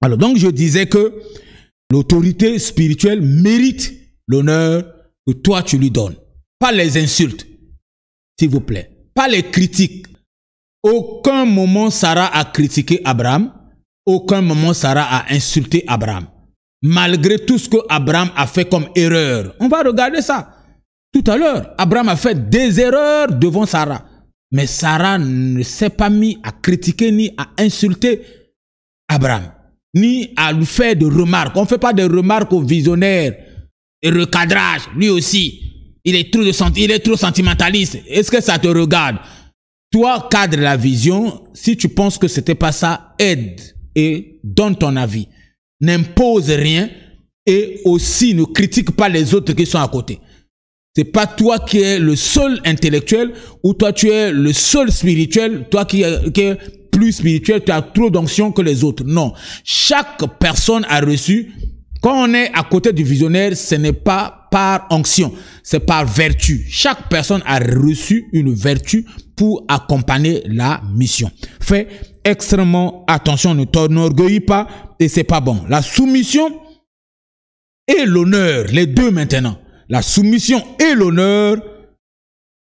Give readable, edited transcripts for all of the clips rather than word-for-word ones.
Alors donc je disais que l'autorité spirituelle mérite l'honneur que toi tu lui donnes. Pas les insultes, s'il vous plaît. Pas les critiques. Aucun moment Sarah a critiqué Abraham. Aucun moment Sarah a insulté Abraham. Malgré tout ce que Abraham a fait comme erreur. On va regarder ça tout à l'heure. Abraham a fait des erreurs devant Sarah. Mais Sarah ne s'est pas mis à critiquer ni à insulter Abraham. Ni à lui faire de remarques. On ne fait pas de remarques aux visionnaires. Et recadrage, lui aussi. Il est trop sentimentaliste. Est-ce que ça te regarde? Toi, cadre la vision. Si tu penses que c'était pas ça, aide et donne ton avis. N'impose rien et aussi ne critique pas les autres qui sont à côté. C'est pas toi qui es le seul intellectuel ou toi tu es le seul spirituel, toi qui es plus spirituel, tu as trop d'onction que les autres. Non, chaque personne a reçu. Quand on est à côté du visionnaire, ce n'est pas par onction, c'est par vertu. Chaque personne a reçu une vertu pour accompagner la mission. Fais extrêmement attention, ne t'enorgueillis pas et c'est pas bon. La soumission et l'honneur, les deux maintenant. La soumission et l'honneur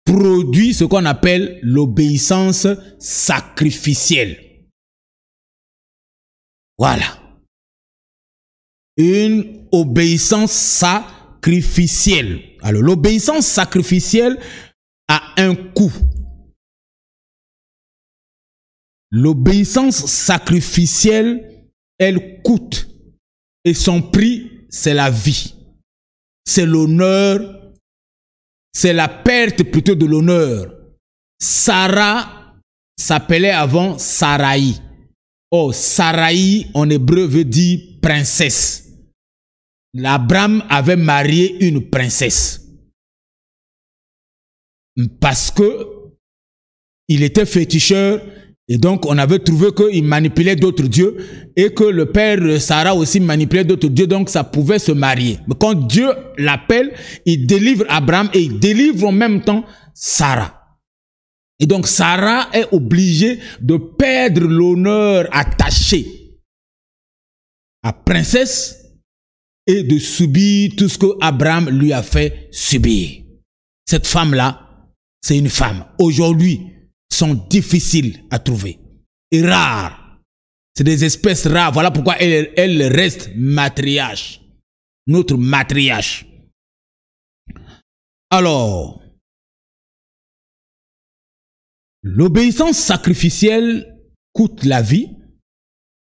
produisent ce qu'on appelle l'obéissance sacrificielle. Voilà. Une obéissance sacrificielle. Alors, l'obéissance sacrificielle a un coût. L'obéissance sacrificielle, elle coûte. Et son prix, c'est la vie. C'est l'honneur. C'est la perte plutôt de l'honneur. Sarah s'appelait avant Saraï. Oh, Saraï en hébreu veut dire princesse. Abraham avait marié une princesse. Parce que il était féticheur et donc on avait trouvé qu'il manipulait d'autres dieux et que le père de Sarah aussi manipulait d'autres dieux, donc ça pouvait se marier. Mais quand Dieu l'appelle, il délivre Abraham et il délivre en même temps Sarah. Et donc Sarah est obligée de perdre l'honneur attaché à princesse et de subir tout ce que Abraham lui a fait subir. Cette femme-là, c'est une femme. Aujourd'hui, sont difficiles à trouver et rares. C'est des espèces rares. Voilà pourquoi elle reste matriarche. Notre matriarche. Alors, l'obéissance sacrificielle coûte la vie.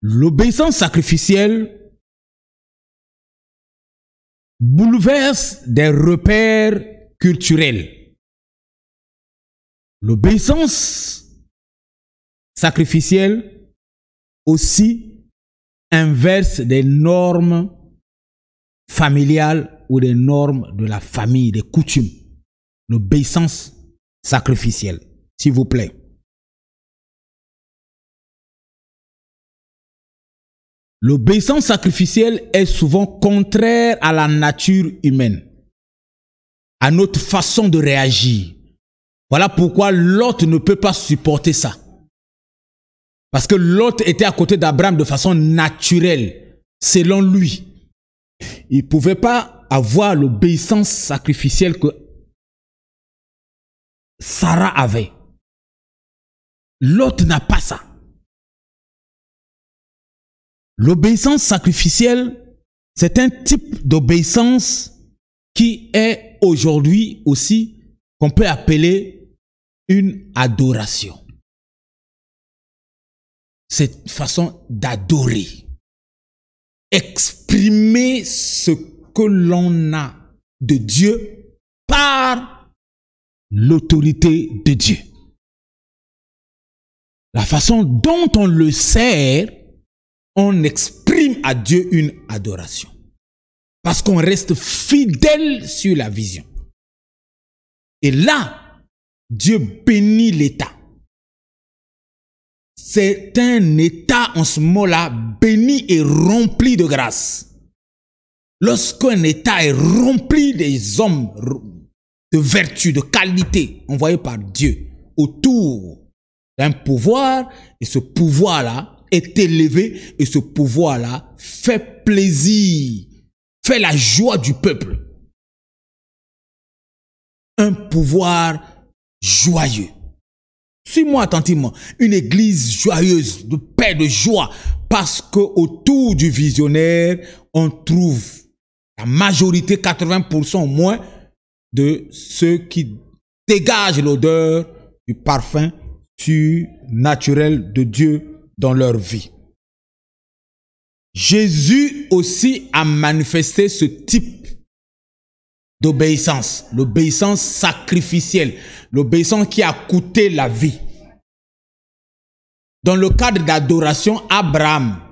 L'obéissance sacrificielle bouleverse des repères culturels. L'obéissance sacrificielle aussi inverse des normes familiales ou des normes de la famille, des coutumes. L'obéissance sacrificielle, s'il vous plaît. L'obéissance sacrificielle est souvent contraire à la nature humaine, à notre façon de réagir. Voilà pourquoi Lot ne peut pas supporter ça. Parce que Lot était à côté d'Abraham de façon naturelle, selon lui. Il ne pouvait pas avoir l'obéissance sacrificielle que Sarah avait. Lot n'a pas ça. L'obéissance sacrificielle, c'est un type d'obéissance qui est aujourd'hui aussi, qu'on peut appeler une adoration. C'est une façon d'adorer. Exprimer ce que l'on a de Dieu par l'autorité de Dieu. La façon dont on le sert, on exprime à Dieu une adoration. Parce qu'on reste fidèle sur la vision. Et là, Dieu bénit l'État. C'est un État en ce moment-là béni et rempli de grâce. Lorsqu'un État est rempli des hommes de vertu, de qualité envoyés par Dieu autour d'un pouvoir, et ce pouvoir-là est élevé et ce pouvoir-là fait plaisir, fait la joie du peuple. Un pouvoir joyeux. Suis-moi attentivement. Une église joyeuse, de paix, de joie, parce que autour du visionnaire, on trouve la majorité, 80% au moins, de ceux qui dégagent l'odeur du parfum surnaturel de Dieu dans leur vie. Jésus aussi a manifesté ce type d'obéissance, l'obéissance sacrificielle, l'obéissance qui a coûté la vie. Dans le cadre d'adoration, Abraham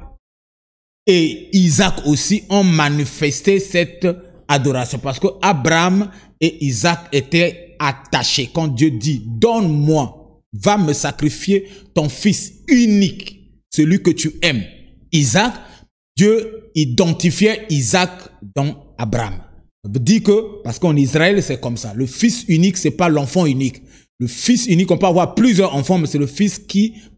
et Isaac aussi ont manifesté cette adoration parce que Abraham et Isaac étaient attachés. Quand Dieu dit « Donne-moi, va me sacrifier ton fils unique, celui que tu aimes. » Isaac, Dieu identifiait Isaac dans Abraham. Ça veut dire que, parce qu'en Israël, c'est comme ça. Le fils unique, c'est pas l'enfant unique. Le fils unique, on peut avoir plusieurs enfants, mais c'est le fils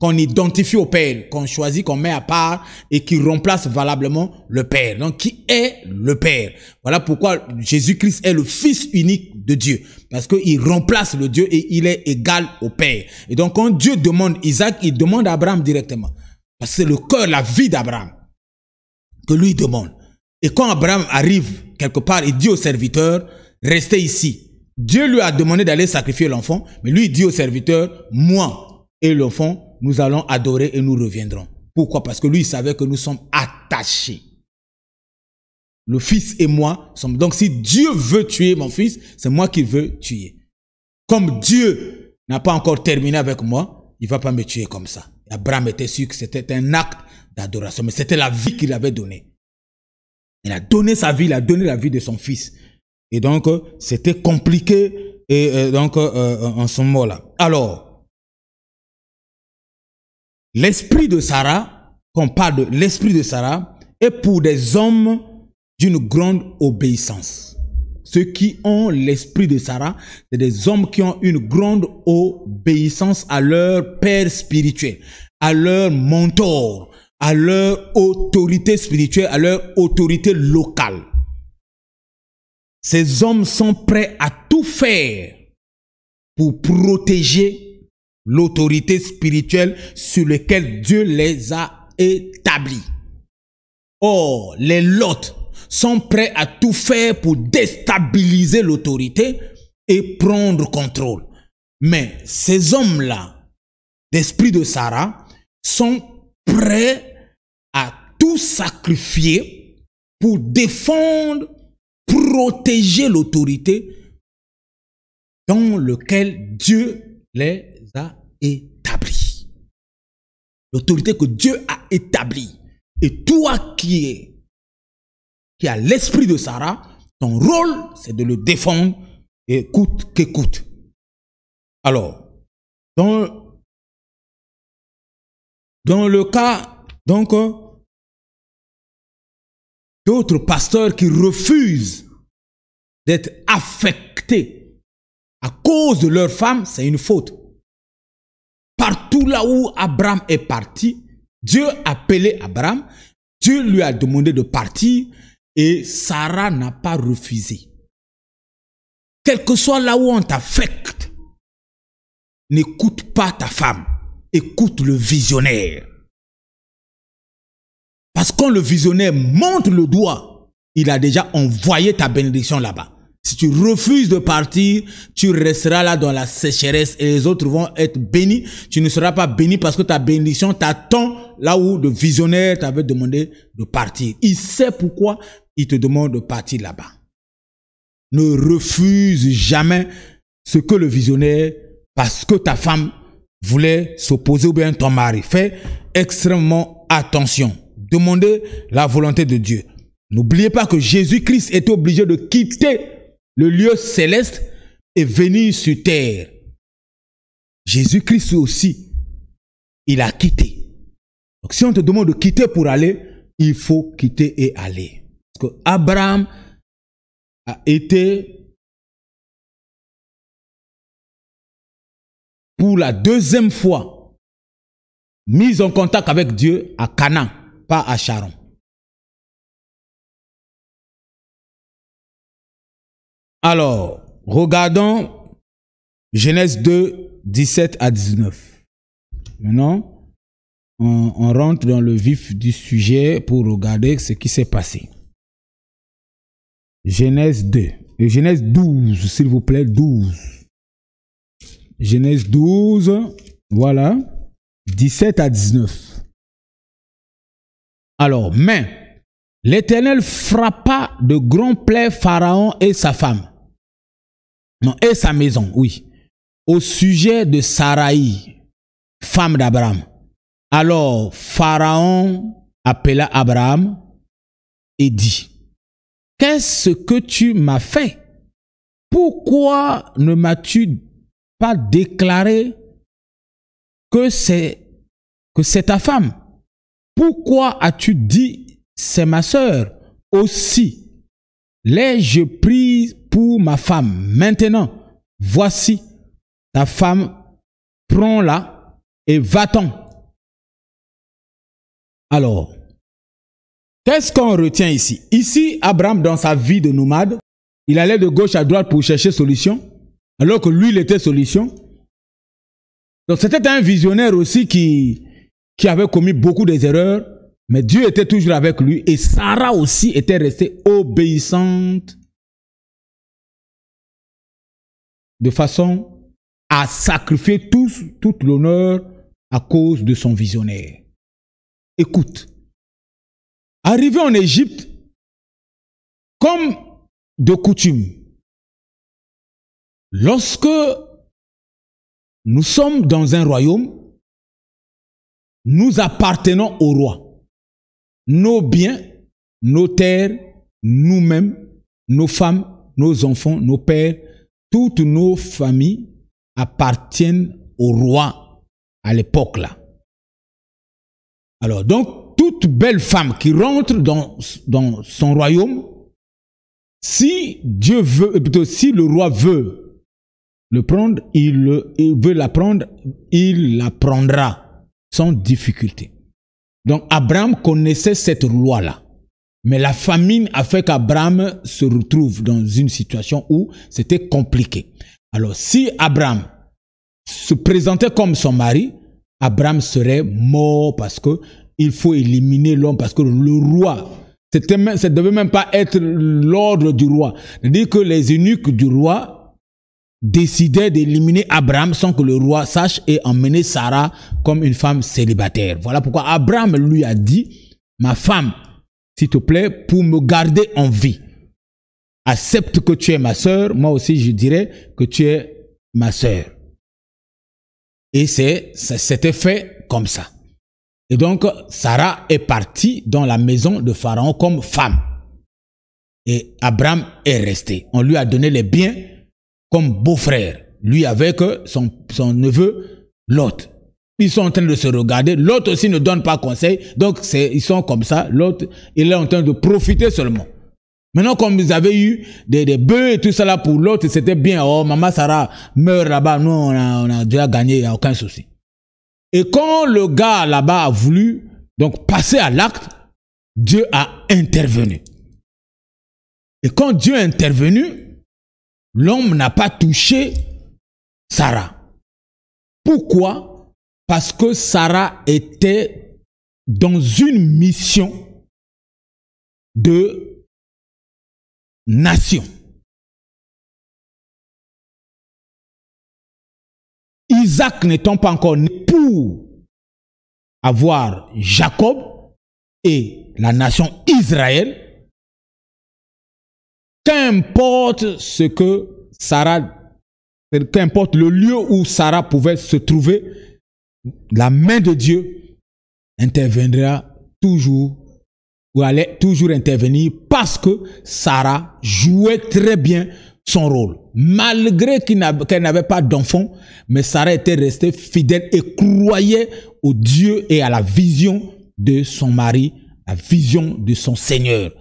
qu'on identifie au père, qu'on choisit, qu'on met à part et qui remplace valablement le père. Donc, qui est le père? Voilà pourquoi Jésus-Christ est le fils unique de Dieu. Parce qu'il remplace le Dieu et il est égal au père. Et donc, quand Dieu demande Isaac, il demande à Abraham directement. Parce que c'est le cœur, la vie d'Abraham que lui demande. Et quand Abraham arrive quelque part, il dit au serviteur, restez ici. Dieu lui a demandé d'aller sacrifier l'enfant, mais lui il dit au serviteur, moi et l'enfant, nous allons adorer et nous reviendrons. Pourquoi? Parce que lui il savait que nous sommes attachés. Le fils et moi sommes... Donc si Dieu veut tuer mon fils, c'est moi qui veux tuer. Comme Dieu n'a pas encore terminé avec moi, il ne va pas me tuer comme ça. Abraham était sûr que c'était un acte d'adoration, mais c'était la vie qu'il avait donnée. Il a donné sa vie, il a donné la vie de son fils. Et donc, c'était compliqué en ce moment-là. Alors, l'esprit de Sarah, quand on parle de l'esprit de Sarah, est pour des hommes d'une grande obéissance. Ceux qui ont l'esprit de Sarah, c'est des hommes qui ont une grande obéissance à leur père spirituel, à leur mentor, à leur autorité spirituelle, à leur autorité locale. Ces hommes sont prêts à tout faire pour protéger l'autorité spirituelle sur laquelle Dieu les a établis. Or, les Lot sont prêts à tout faire pour déstabiliser l'autorité et prendre contrôle. Mais ces hommes-là, d'esprit de Sarah, sont prêts à tout sacrifier pour défendre, protéger l'autorité dans laquelle Dieu les a établis. L'autorité que Dieu a établie. Et toi qui a l'esprit de Sarah, ton rôle, c'est de le défendre et coûte que coûte. Alors, dans le cas, donc, d'autres pasteurs qui refusent d'être affectés à cause de leur femme, c'est une faute. Partout là où Abraham est parti, Dieu a appelé Abraham, Dieu lui a demandé de partir et Sarah n'a pas refusé. Quel que soit là où on t'affecte, n'écoute pas ta femme, écoute le visionnaire. Parce que quand le visionnaire monte le doigt, il a déjà envoyé ta bénédiction là-bas. Si tu refuses de partir, tu resteras là dans la sécheresse et les autres vont être bénis. Tu ne seras pas béni parce que ta bénédiction t'attend là où le visionnaire t'avait demandé de partir. Il sait pourquoi il te demande de partir là-bas. Ne refuse jamais ce que le visionnaire, parce que ta femme voulait s'opposer ou bien ton mari. Fais extrêmement attention. Demandez la volonté de Dieu. N'oubliez pas que Jésus-Christ était obligé de quitter le lieu céleste et venir sur terre. Jésus-Christ aussi, il a quitté. Donc si on te demande de quitter pour aller, il faut quitter et aller. Parce que Abraham a été pour la deuxième fois mise en contact avec Dieu à Canaan, pas à Charon. Alors, regardons Genèse 2, 17 à 19. Maintenant, on rentre dans le vif du sujet pour regarder ce qui s'est passé. Genèse 2. Genèse 12, s'il vous plaît, 12. Genèse 12, voilà, 17 à 19. Alors, mais l'Éternel frappa de grands plaies Pharaon et sa femme. Non, et sa maison, oui. Au sujet de Saraï, femme d'Abraham. Alors, Pharaon appela Abraham et dit, « Qu'est-ce que tu m'as fait? Pourquoi ne m'as-tu pas déclaré que c'est ta femme? Pourquoi as-tu dit, c'est ma sœur? Aussi, l'ai-je prise pour ma femme? Maintenant, voici ta femme, prends-la et va-t'en. » Alors, qu'est-ce qu'on retient ici? Ici, Abraham, dans sa vie de nomade, il allait de gauche à droite pour chercher solution, alors que lui, il était solution. Donc, c'était un visionnaire aussi qui avait commis beaucoup d'erreurs, mais Dieu était toujours avec lui. Et Sarah aussi était restée obéissante de façon à sacrifier toute l'honneur à cause de son visionnaire. Écoute, arrivé en Égypte, comme de coutume, lorsque nous sommes dans un royaume, nous appartenons au roi. Nos biens, nos terres, nous-mêmes, nos femmes, nos enfants, nos pères, toutes nos familles appartiennent au roi à l'époque là. Alors donc, toute belle femme qui rentre dans son royaume, si Dieu veut, plutôt si le roi veut le prendre, il veut la prendre, il la prendra sans difficulté. Donc Abraham connaissait cette loi-là. Mais la famine a fait qu'Abraham se retrouve dans une situation où c'était compliqué. Alors si Abraham se présentait comme son mari, Abraham serait mort parce que il faut éliminer l'homme, parce que le roi, ça ne devait même pas être l'ordre du roi. C'est-à-dire que les eunuques du roi décidaient d'éliminer Abraham sans que le roi sache et emmener Sarah comme une femme célibataire. Voilà pourquoi Abraham lui a dit, ma femme, s'il te plaît, pour me garder en vie, accepte que tu es ma sœur, moi aussi je dirais que tu es ma sœur. Et c'était fait comme ça. Et donc, Sarah est partie dans la maison de Pharaon comme femme. Et Abraham est resté. On lui a donné les biens comme beau-frère. Lui avec son neveu Lot. Ils sont en train de se regarder. Lot aussi ne donne pas conseil. Donc, ils sont comme ça. Lot, il est en train de profiter seulement. Maintenant, comme vous avez eu des bœufs et tout ça là pour l'autre, c'était bien. Oh, maman Sarah meurt là-bas. Nous, on a déjà gagné, il n'y a aucun souci. Et quand le gars là-bas a voulu donc passer à l'acte, Dieu a intervenu. Et quand Dieu a intervenu, l'homme n'a pas touché Sarah. Pourquoi? Parce que Sarah était dans une mission de nation. Isaac n'étant pas encore né pour avoir Jacob et la nation Israël, qu'importe ce que Sarah, qu'importe le lieu où Sarah pouvait se trouver, la main de Dieu interviendra toujours, ou allait toujours intervenir, parce que Sarah jouait très bien son rôle. Malgré qu'elle n'avait pas d'enfant, mais Sarah était restée fidèle et croyait au Dieu et à la vision de son mari, la vision de son Seigneur.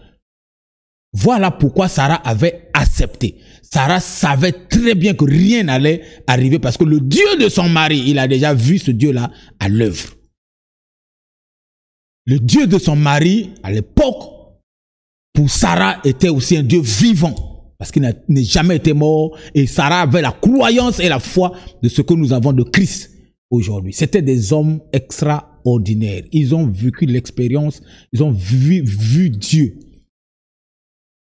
Voilà pourquoi Sarah avait accepté. Sarah savait très bien que rien n'allait arriver parce que le Dieu de son mari, il a déjà vu ce Dieu-là à l'œuvre. Le Dieu de son mari, à l'époque, pour Sarah, était aussi un Dieu vivant. Parce qu'il n'est jamais été mort. Et Sarah avait la croyance et la foi de ce que nous avons de Christ aujourd'hui. C'était des hommes extraordinaires. Ils ont vécu l'expérience. Ils ont vu Dieu.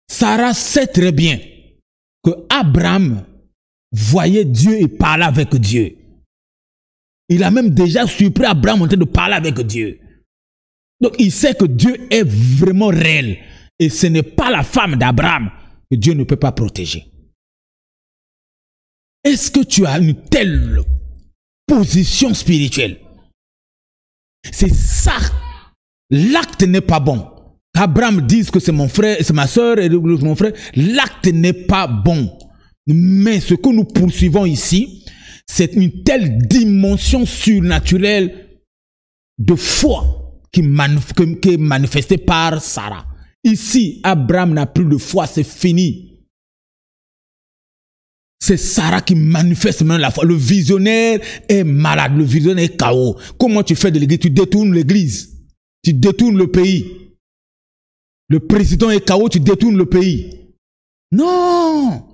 Sarah sait très bien que Abraham voyait Dieu et parlait avec Dieu. Il a même déjà surpris Abraham en train de parler avec Dieu. Donc il sait que Dieu est vraiment réel. Et ce n'est pas la femme d'Abraham que Dieu ne peut pas protéger. Est-ce que tu as une telle position spirituelle? C'est ça. L'acte n'est pas bon. Qu'Abraham dise que c'est mon frère, c'est ma soeur et mon frère, l'acte n'est pas bon. Mais ce que nous poursuivons ici, c'est une telle dimension surnaturelle de foi qui est manifestée par Sarah. Ici, Abraham n'a plus de foi, c'est fini. C'est Sarah qui manifeste maintenant la foi. Le visionnaire est malade, le visionnaire est KO. Comment tu fais de l'église? Tu détournes l'église, tu détournes le pays. Le président est KO, tu détournes le pays. Non!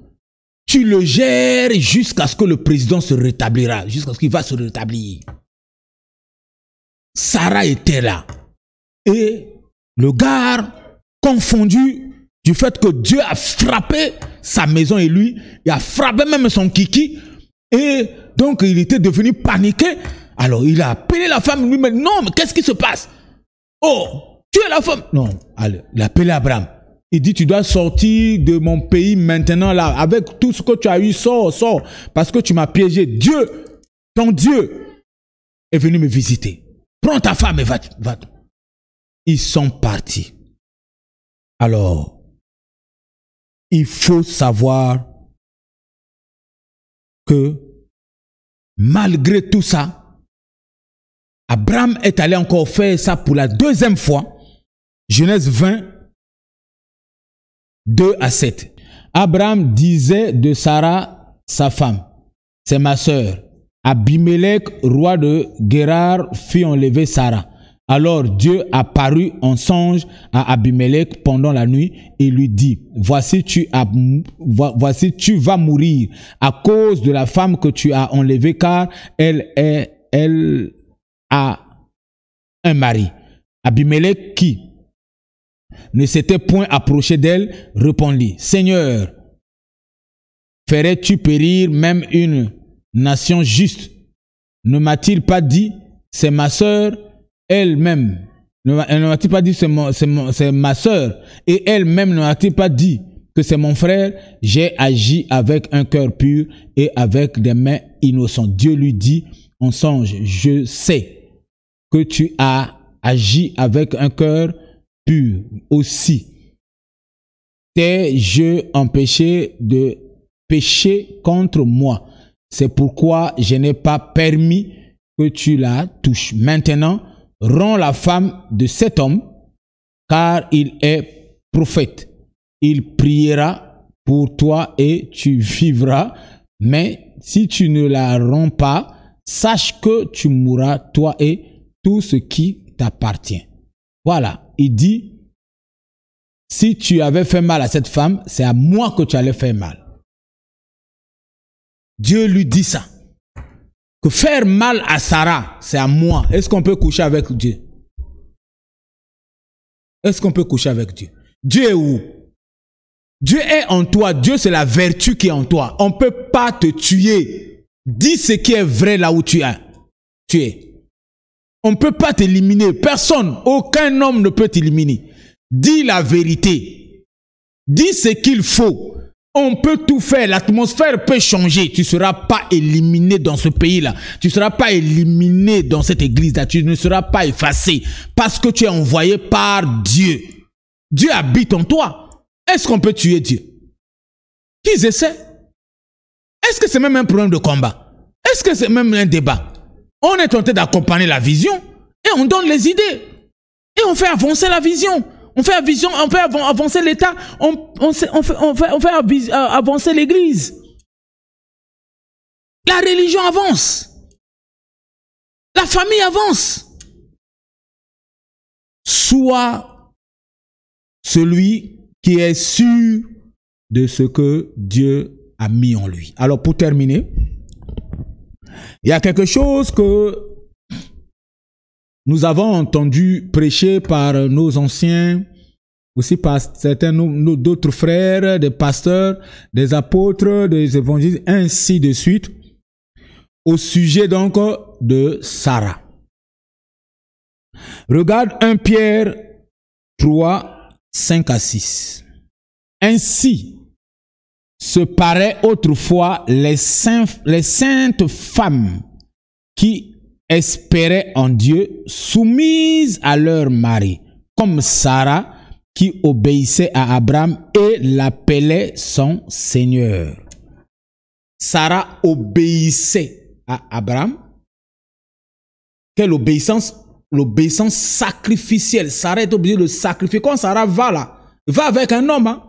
Tu le gères jusqu'à ce que le président se rétablira, jusqu'à ce qu'il va se rétablir. Sarah était là. Et le gars, confondu du fait que Dieu a frappé sa maison et lui, il a frappé même son kiki. Et donc, il était devenu paniqué. Alors, il a appelé la femme, lui, mais non, mais qu'est-ce qui se passe? Oh, tu es la femme. Non, allez, il a appelé Abraham. Il dit, tu dois sortir de mon pays maintenant là. Avec tout ce que tu as eu, sors. Parce que tu m'as piégé. Dieu, ton Dieu, est venu me visiter. Prends ta femme et va. Ils sont partis. Alors, il faut savoir que malgré tout ça, Abraham est allé encore faire ça pour la deuxième fois. Genèse 20, 2 à 7. Abraham disait de Sarah, sa femme, c'est ma sœur. Abimelech, roi de Guérar, fit enlever Sarah. Alors Dieu apparut en songe à Abimelech pendant la nuit et lui dit, voici tu vas mourir à cause de la femme que tu as enlevée, car elle a un mari. Abimelech, qui ne s'était point approché d'elle, répondit, Seigneur, ferais-tu périr même une nation juste? Ne m'a-t-il pas dit, c'est ma sœur? Elle-même, ne m'a-t-il pas dit c'est ma sœur? Et elle-même ne m'a-t-il pas dit que c'est mon frère? J'ai agi avec un cœur pur et avec des mains innocentes. Dieu lui dit en songe, je sais que tu as agi avec un cœur pur aussi. T'ai-je empêché de pécher contre moi? C'est pourquoi je n'ai pas permis que tu la touches. Maintenant, rends la femme de cet homme, car il est prophète. Il priera pour toi et tu vivras. Mais si tu ne la rends pas, sache que tu mourras, toi et tout ce qui t'appartient. Voilà, il dit, si tu avais fait mal à cette femme, c'est à moi que tu allais faire mal. Dieu lui dit ça. Que faire mal à Sarah, c'est à moi. Est-ce qu'on peut coucher avec Dieu? Est-ce qu'on peut coucher avec Dieu? Dieu est où? Dieu est en toi. Dieu, c'est la vertu qui est en toi. On ne peut pas te tuer. Dis ce qui est vrai là où tu es. On ne peut pas t'éliminer. Personne, aucun homme ne peut t'éliminer. Dis la vérité. Dis ce qu'il faut. On peut tout faire, l'atmosphère peut changer. Tu ne seras pas éliminé dans ce pays-là. Tu ne seras pas éliminé dans cette église-là. Tu ne seras pas effacé parce que tu es envoyé par Dieu. Dieu habite en toi. Est-ce qu'on peut tuer Dieu? Qu'ils essaient? Est-ce que c'est même un problème de combat? Est-ce que c'est même un débat? On est tenté d'accompagner la vision et on donne les idées. Et on fait avancer la vision. On fait avancer l'État, on fait avancer l'Église. La religion avance. La famille avance. Sois celui qui est sûr de ce que Dieu a mis en lui. Alors pour terminer, il y a quelque chose que nous avons entendu prêcher par nos anciens, aussi par certains d'autres frères, des pasteurs, des apôtres, des évangélistes, ainsi de suite, au sujet donc de Sarah. Regarde 1 Pierre 3, 5 à 6. Ainsi se paraît autrefois les saintes femmes qui espéraient en Dieu, soumises à leur mari, comme Sarah qui obéissait à Abraham et l'appelait son Seigneur. Sarah obéissait à Abraham. Quelle obéissance? L'obéissance sacrificielle. Sarah est obligée de sacrifier. Quand Sarah va là, elle va avec un homme. Hein?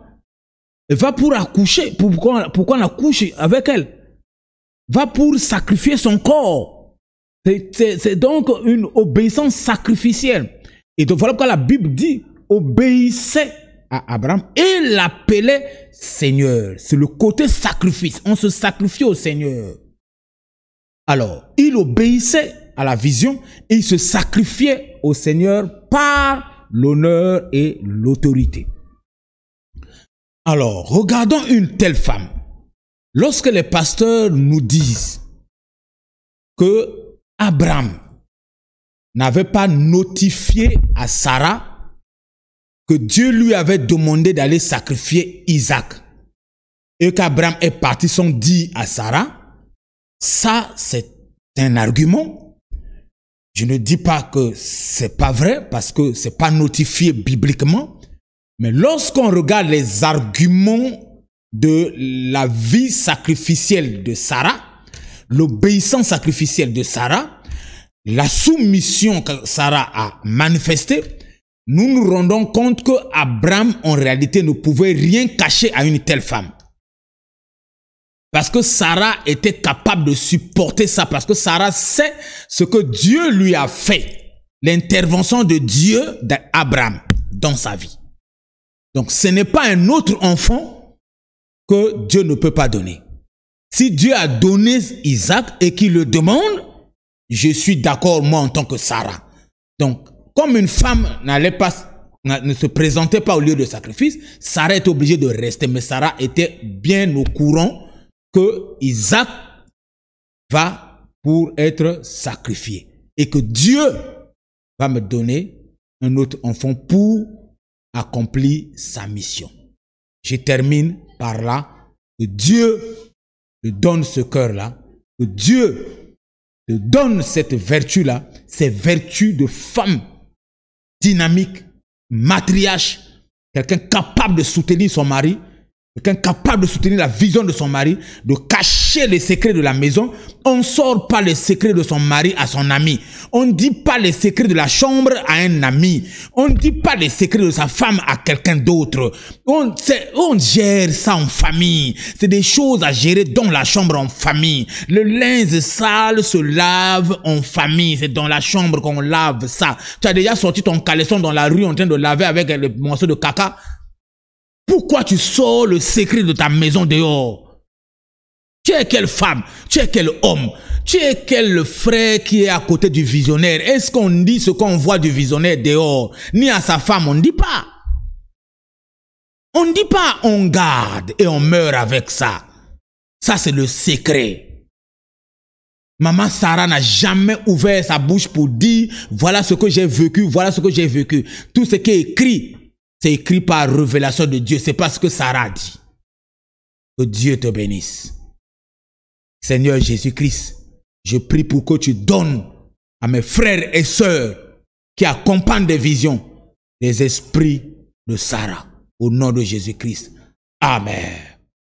Elle va pour accoucher. Pourquoi on accouche avec elle? Va pour sacrifier son corps. C'est donc une obéissance sacrificielle. Et donc voilà pourquoi la Bible dit obéissait à Abraham et l'appelait Seigneur. C'est le côté sacrifice. On se sacrifie au Seigneur. Alors, il obéissait à la vision et il se sacrifiait au Seigneur par l'honneur et l'autorité. Alors, regardons une telle femme. Lorsque les pasteurs nous disent que Abraham n'avait pas notifié à Sarah que Dieu lui avait demandé d'aller sacrifier Isaac et qu'Abraham est parti sans dire à Sarah, ça c'est un argument. Je ne dis pas que c'est pas vrai parce que c'est pas notifié bibliquement, mais lorsqu'on regarde les arguments de la vie sacrificielle de Sarah, l'obéissance sacrificielle de Sarah, la soumission que Sarah a manifestée, nous nous rendons compte que Abraham, en réalité, ne pouvait rien cacher à une telle femme. Parce que Sarah était capable de supporter ça. Parce que Sarah sait ce que Dieu lui a fait. L'intervention de Dieu d'Abraham dans sa vie. Donc, ce n'est pas un autre enfant que Dieu ne peut pas donner. Si Dieu a donné Isaac et qu'il le demande, je suis d'accord, moi, en tant que Sarah. Donc, comme une femme ne se présentait pas au lieu de sacrifice, Sarah était obligée de rester. Mais Sarah était bien au courant que Isaac va pour être sacrifié. Et que Dieu va me donner un autre enfant pour accomplir sa mission. Je termine par là. Que Dieu te donne ce cœur-là. Que Dieu te donne cette vertu-là. Ces vertus de femme dynamique, matriarche, quelqu'un capable de soutenir son mari, quelqu'un capable de soutenir la vision de son mari, de cacher les secrets de la maison. On ne sort pas les secrets de son mari à son ami. On ne dit pas les secrets de la chambre à un ami. On ne dit pas les secrets de sa femme à quelqu'un d'autre. On gère ça en famille. C'est des choses à gérer dans la chambre en famille. Le linge sale se lave en famille. C'est dans la chambre qu'on lave ça. Tu as déjà sorti ton caleçon dans la rue en train de laver avec le morceau de caca. Pourquoi tu sors le secret de ta maison dehors? Tu es quelle femme? Tu es quel homme? Tu es quel frère qui est à côté du visionnaire? Est-ce qu'on dit ce qu'on voit du visionnaire dehors? Ni à sa femme, on ne dit pas. On ne dit pas, on garde et on meurt avec ça. Ça, c'est le secret. Maman Sarah n'a jamais ouvert sa bouche pour dire, voilà ce que j'ai vécu, voilà ce que j'ai vécu. Tout ce qui est écrit, c'est écrit par révélation de Dieu. C'est pas ce que Sarah dit. Que Dieu te bénisse. Seigneur Jésus-Christ, je prie pour que tu donnes à mes frères et sœurs qui accompagnent des visions, des esprits de Sarah. Au nom de Jésus-Christ. Amen.